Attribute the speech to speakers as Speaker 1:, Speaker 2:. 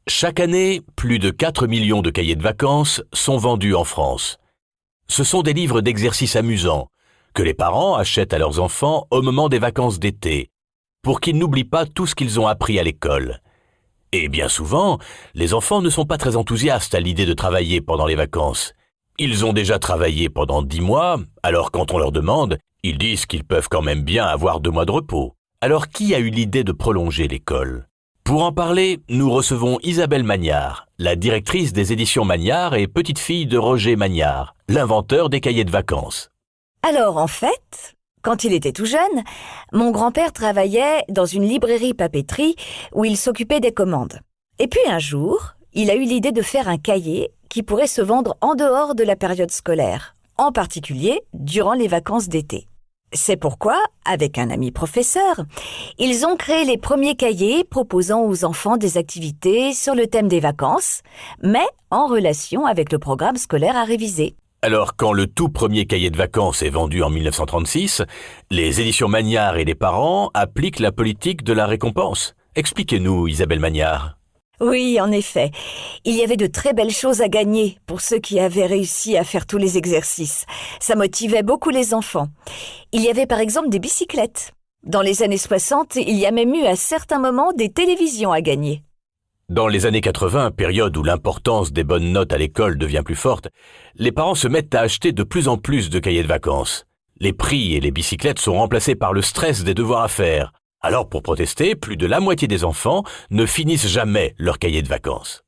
Speaker 1: Chaque année, plus de 4 millions de cahiers de vacances sont vendus en France. Ce sont des livres d'exercices amusants que les parents achètent à leurs enfants au moment des vacances d'été, pour qu'ils n'oublient pas tout ce qu'ils ont appris à l'école. Et bien souvent, les enfants ne sont pas très enthousiastes à l'idée de travailler pendant les vacances. Ils ont déjà travaillé pendant 10 mois, alors quand on leur demande, ils disent qu'ils peuvent quand même bien avoir 2 mois de repos. Alors qui a eu l'idée de prolonger l'école ? Pour en parler, nous recevons Isabelle Magnard, la directrice des éditions Magnard et petite-fille de Roger Magnard, l'inventeur des cahiers de vacances.
Speaker 2: Alors en fait, quand il était tout jeune, mon grand-père travaillait dans une librairie papeterie où il s'occupait des commandes. Et puis un jour, il a eu l'idée de faire un cahier qui pourrait se vendre en dehors de la période scolaire, en particulier durant les vacances d'été. C'est pourquoi, avec un ami professeur, ils ont créé les premiers cahiers proposant aux enfants des activités sur le thème des vacances, mais en relation avec le programme scolaire à réviser.
Speaker 1: Alors, quand le tout premier cahier de vacances est vendu en 1936, les éditions Magnard et les parents appliquent la politique de la récompense. Expliquez-nous, Isabelle Magnard.
Speaker 2: Oui, en effet. Il y avait de très belles choses à gagner pour ceux qui avaient réussi à faire tous les exercices. Ça motivait beaucoup les enfants. Il y avait par exemple des bicyclettes. Dans les années 60, il y a même eu à certains moments des télévisions à gagner.
Speaker 1: Dans les années 80, période où l'importance des bonnes notes à l'école devient plus forte, les parents se mettent à acheter de plus en plus de cahiers de vacances. Les prix et les bicyclettes sont remplacés par le stress des devoirs à faire. Alors pour protester, plus de la moitié des enfants ne finissent jamais leur cahier de vacances.